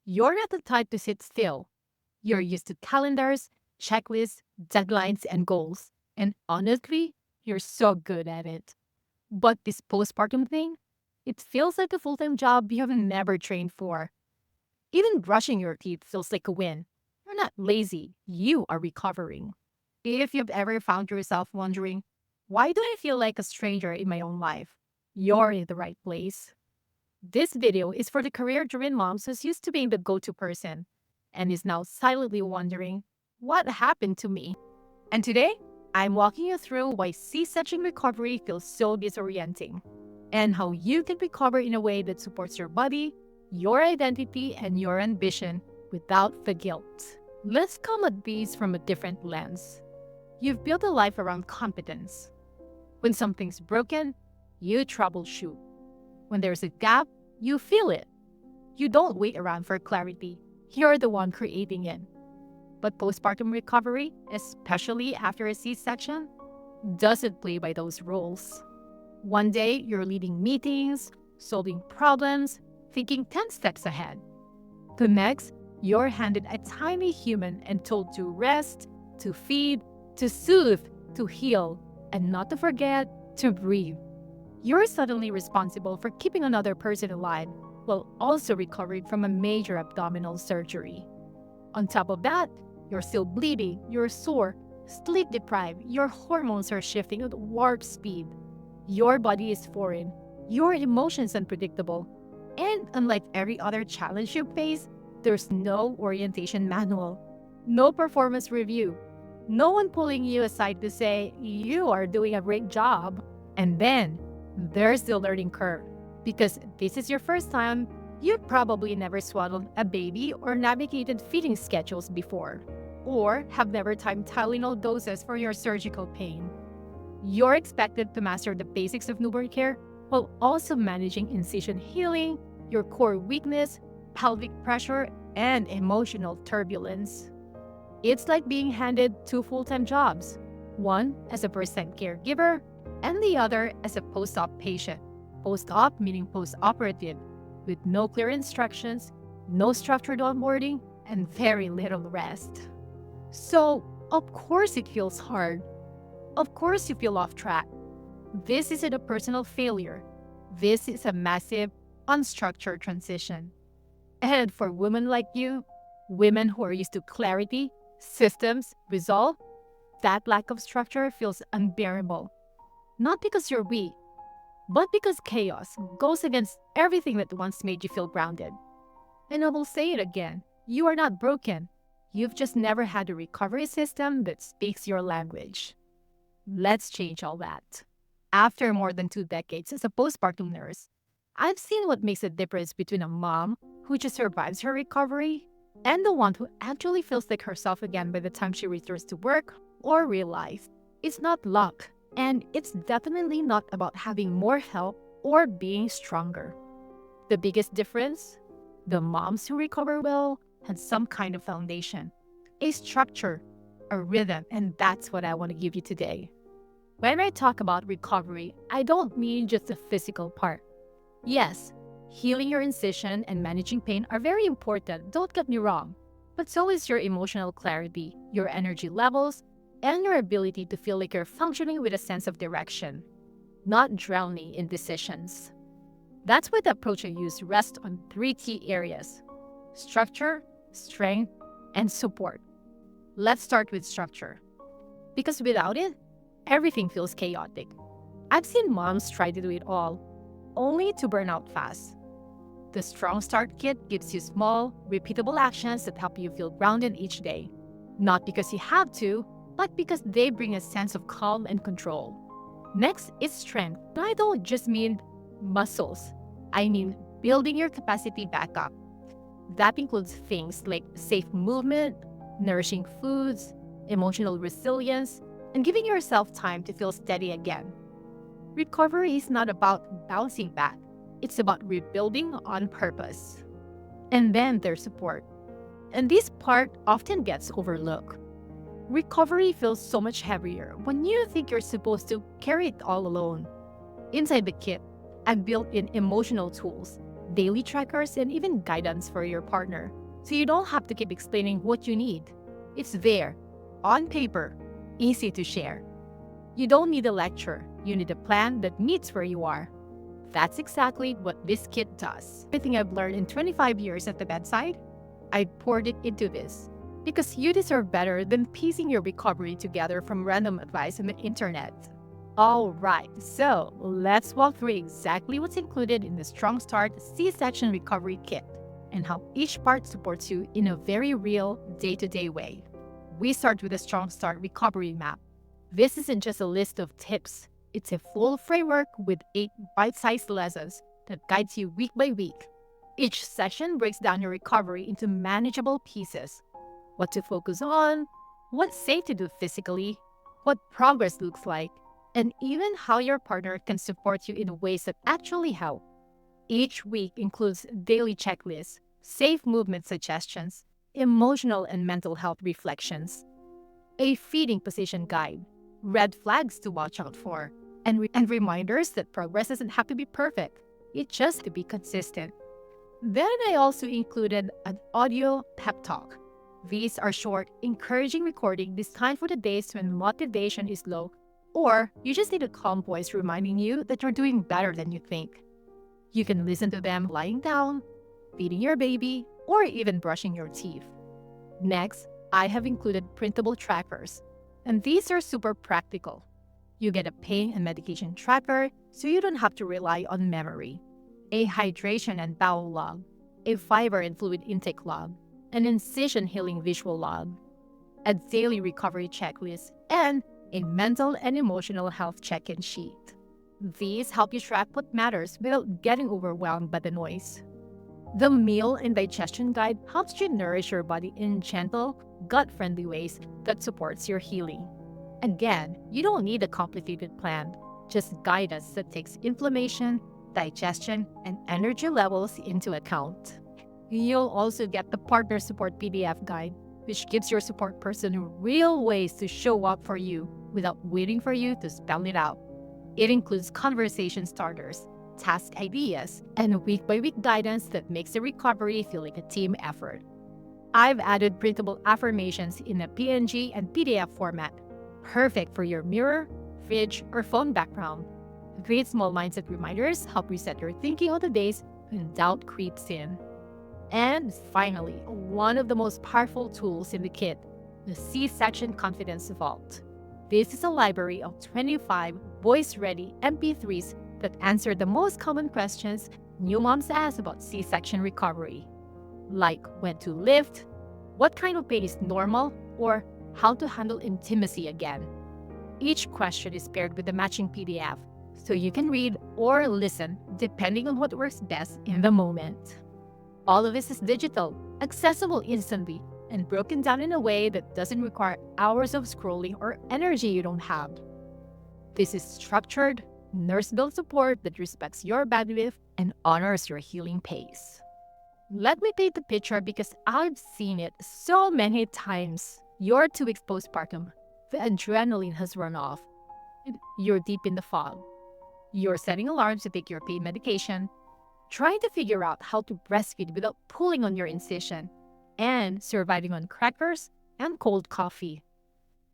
You're not the type to sit still. You're used to calendars, checklists, deadlines, and goals. And honestly, you're so good at it. But this postpartum thing, it feels like a full time job you have never trained for. Even brushing your teeth feels like a win. You're not lazy, you are recovering. If you've ever found yourself wondering, why do I feel like a stranger in my own life? You're in the right place. This video is for the career driven moms who's used to being the go to person and is now silently wondering, what happened to me? And today, I'm walking you through why C section recovery feels so disorienting and how you can recover in a way that supports your body, your identity, and your ambition without the guilt. Let's come at these from a different lens. You've built a life around competence. When something's broken, you troubleshoot. When there's a gap, you feel it. You don't wait around for clarity. You're the one creating it. But postpartum recovery, especially after a C section, doesn't play by those rules. One day, you're leading meetings, solving problems, thinking 10 steps ahead. The next, you're handed a tiny human and told to rest, to feed, to soothe, to heal, and not to forget to breathe. You're suddenly responsible for keeping another person alive while also recovering from a major abdominal surgery. On top of that, you're still bleeding, you're sore, sleep deprived, your hormones are shifting at warp speed. Your body is foreign, your emotions unpredictable, and unlike every other challenge you face, there's no orientation manual, no performance review, no one pulling you aside to say, you are doing a great job. And then there's the learning curve. Because this is your first time, you've probably never swaddled a baby or navigated feeding schedules before, or have never timed Tylenol doses for your surgical pain. You're expected to master the basics of newborn care while also managing incision healing, your core weakness, pelvic pressure, and emotional turbulence. It's like being handed two full-time jobs, one as a first-time caregiver and the other as a post-op patient. Post-op meaning post-operative, with no clear instructions, no structured onboarding, and very little rest. So, of course it feels hard. Of course you feel off track. This isn't a personal failure. This is a massive, unstructured transition. And for women like you, women who are used to clarity, systems, resolve, that lack of structure feels unbearable. Not because you're weak, but because chaos goes against everything that once made you feel grounded. And I will say it again, you are not broken. You've just never had a recovery system that speaks your language. Let's change all that. After more than 2 decades as a postpartum nurse, I've seen what makes a difference between a mom who just survives her recovery and the one who actually feels like herself again by the time she returns to work or real life. It's not luck, and it's definitely not about having more help or being stronger. The biggest difference? The moms who recover well had some kind of foundation, a structure, a rhythm, and that's what I want to give you today. When I talk about recovery, I don't mean just the physical part. Yes, healing your incision and managing pain are very important, don't get me wrong. But so is your emotional clarity, your energy levels, and your ability to feel like you're functioning with a sense of direction, not drowning in decisions. That's why the approach I use rests on three key areas: structure, strength, and support. Let's start with structure. Because without it, everything feels chaotic. I've seen moms try to do it all, only to burn out fast. The Strong Start Kit gives you small, repeatable actions that help you feel grounded each day. Not because you have to, but because they bring a sense of calm and control. Next is strength. I don't just mean muscles. I mean building your capacity back up. That includes things like safe movement, nourishing foods, emotional resilience, and giving yourself time to feel steady again. Recovery is not about bouncing back. It's about rebuilding on purpose. And then there's support. And this part often gets overlooked. Recovery feels so much heavier when you think you're supposed to carry it all alone. Inside the kit, I've built in emotional tools, daily trackers, and even guidance for your partner. So you don't have to keep explaining what you need. It's there, on paper, easy to share. You don't need a lecture, you need a plan that meets where you are. That's exactly what this kit does. Everything I've learned in 25 years at the bedside, I poured it into this. Because you deserve better than piecing your recovery together from random advice on the internet. Alright, so let's walk through exactly what's included in the Strong Start C-section recovery kit and how each part supports you in a very real, day-to-day way. We start with the Strong Start recovery map. This isn't just a list of tips. It's a full framework with 8 bite-sized lessons that guides you week by week. Each session breaks down your recovery into manageable pieces. What to focus on, what's safe to do physically, what progress looks like, and even how your partner can support you in ways that actually help. Each week includes daily checklists, safe movement suggestions, emotional and mental health reflections, a feeding position guide, red flags to watch out for, and reminders that progress doesn't have to be perfect. It just has to be consistent. Then I also included an audio pep talk. These are short, encouraging recordings designed for the days when motivation is low, or you just need a calm voice reminding you that you're doing better than you think. You can listen to them lying down, feeding your baby, or even brushing your teeth. Next, I have included printable trackers, and these are super practical. You get a pain and medication tracker so you don't have to rely on memory, a hydration and bowel log, a fiber and fluid intake log, an incision healing visual log, a daily recovery checklist, and a mental and emotional health check-in sheet. These help you track what matters without getting overwhelmed by the noise. The meal and digestion guide helps you nourish your body in gentle, gut-friendly ways that supports your healing. Again, you don't need a complicated plan, just guidance that takes inflammation, digestion, and energy levels into account. You'll also get the partner support PDF guide, which gives your support person real ways to show up for you without waiting for you to spell it out. It includes conversation starters, task ideas, and week-by-week guidance that makes the recovery feel like a team effort. I've added printable affirmations in a PNG and PDF format, perfect for your mirror, fridge, or phone background. These small mindset reminders help reset your thinking on the days when doubt creeps in. And finally, one of the most powerful tools in the kit, the C-section Confidence Vault. This is a library of 25 voice-ready MP3s that answer the most common questions new moms ask about C-section recovery, like when to lift, what kind of pain is normal, or how to handle intimacy again. Each question is paired with a matching PDF, so you can read or listen depending on what works best in the moment. All of this is digital, accessible instantly, and broken down in a way that doesn't require hours of scrolling or energy you don't have. This is structured, nurse-built support that respects your bandwidth and honors your healing pace. Let me paint the picture because I've seen it so many times. You're 2 weeks postpartum. The adrenaline has run off. You're deep in the fog. You're setting alarms to take your pain medication, trying to figure out how to breastfeed without pulling on your incision, and surviving on crackers and cold coffee.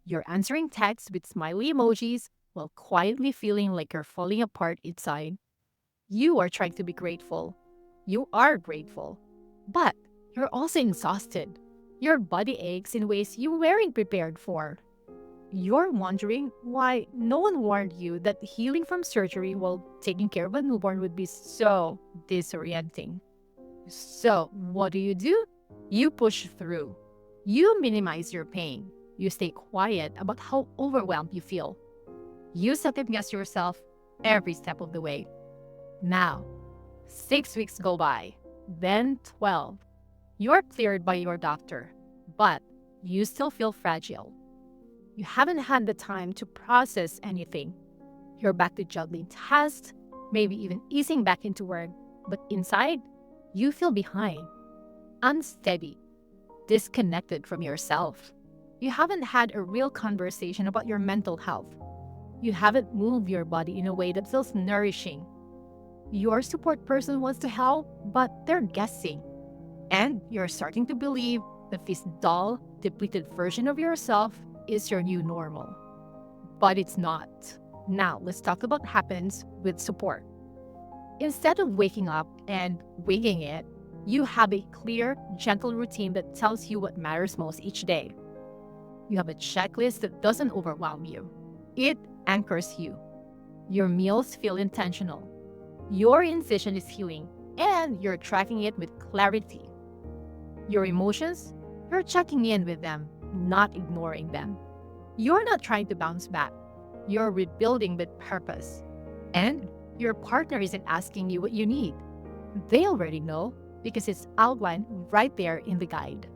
You're answering texts with smiley emojis while quietly feeling like you're falling apart inside. You are trying to be grateful. You are grateful. But you're also exhausted. Your body aches in ways you weren't prepared for. You're wondering why no one warned you that healing from surgery while taking care of a newborn would be so disorienting. So, what do? You push through. You minimize your pain. You stay quiet about how overwhelmed you feel. You second-guess yourself every step of the way. Now, 6 weeks go by, then 12. You're cleared by your doctor, but you still feel fragile. You haven't had the time to process anything. You're back to juggling tasks, maybe even easing back into work, but inside, you feel behind, unsteady, disconnected from yourself. You haven't had a real conversation about your mental health. You haven't moved your body in a way that feels nourishing. Your support person wants to help, but they're guessing. And you're starting to believe that this dull, depleted version of yourself is your new normal. But it's not. Now, let's talk about what happens with support. Instead of waking up and winging it, you have a clear, gentle routine that tells you what matters most each day. You have a checklist that doesn't overwhelm you. It anchors you. Your meals feel intentional. Your incision is healing, and you're tracking it with clarity. Your emotions, you're checking in with them, not ignoring them. You're not trying to bounce back. You're rebuilding with purpose. And your partner isn't asking you what you need. They already know because it's outlined right there in the guide.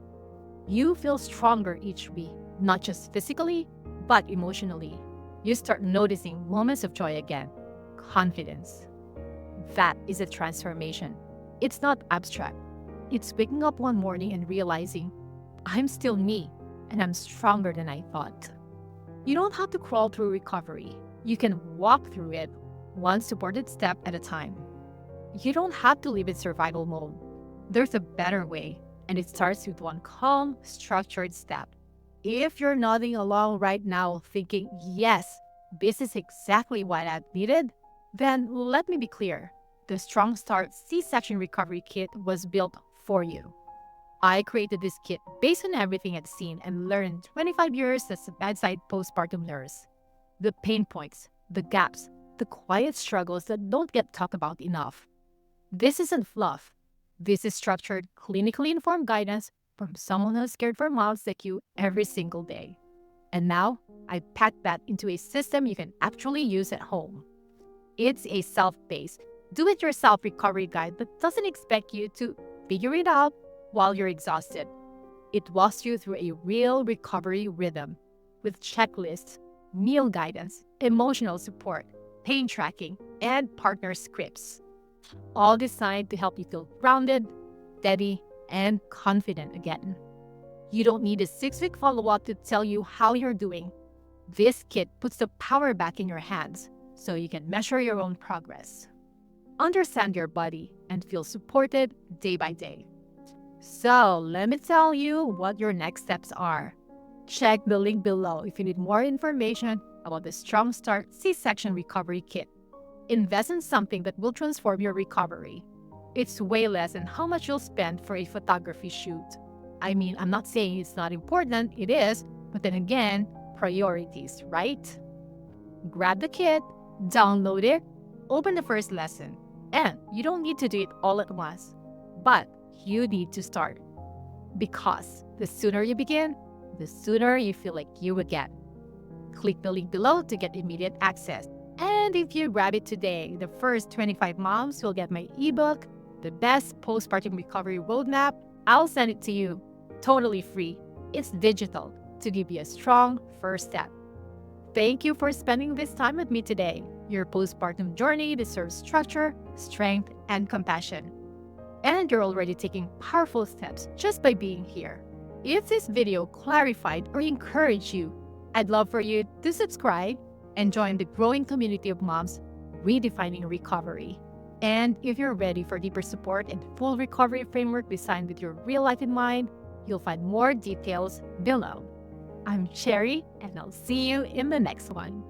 You feel stronger each week, not just physically, but emotionally. You start noticing moments of joy again, confidence. That is a transformation. It's not abstract. It's waking up one morning and realizing, I'm still me, and I'm stronger than I thought. You don't have to crawl through recovery. You can walk through it, one supported step at a time. You don't have to live in survival mode. There's a better way, and it starts with one calm, structured step. If you're nodding along right now thinking, yes, this is exactly what I've needed, then let me be clear. The Strong Start C-section Recovery Kit was built for you. I created this kit based on everything I'd seen and learned in 25 years as a bedside postpartum nurse. The pain points, the gaps, the quiet struggles that don't get talked about enough. This isn't fluff. This is structured, clinically informed guidance from someone who's cared for moms like you every single day. And now, I packed that into a system you can actually use at home. It's a self-paced, do-it-yourself recovery guide that doesn't expect you to figure it out while you're exhausted. It walks you through a real recovery rhythm with checklists, meal guidance, emotional support, pain tracking, and partner scripts, all designed to help you feel grounded, steady, and confident again. You don't need a 6-week follow-up to tell you how you're doing. This kit puts the power back in your hands so you can measure your own progress, understand your body, and feel supported day by day. So let me tell you what your next steps are. Check the link below if you need more information about the Strong Start C-section Recovery Kit. Invest in something that will transform your recovery. It's way less than how much you'll spend for a photography shoot. I mean, I'm not saying it's not important, it is, but then again, priorities, right? Grab the kit, download it, open the first lesson, and you don't need to do it all at once, but you need to start. Because the sooner you begin, the sooner you feel like you again. Click the link below to get immediate access. And if you grab it today, the first 25 moms will get my ebook, The Best Postpartum Recovery Roadmap. I'll send it to you, totally free. It's digital to give you a strong first step. Thank you for spending this time with me today. Your postpartum journey deserves structure, strength, and compassion. And you're already taking powerful steps just by being here. If this video clarified or encouraged you, I'd love for you to subscribe and join the growing community of moms redefining recovery. And if you're ready for deeper support and full recovery framework designed with your real life in mind, you'll find more details below. I'm Cherry, and I'll see you in the next one.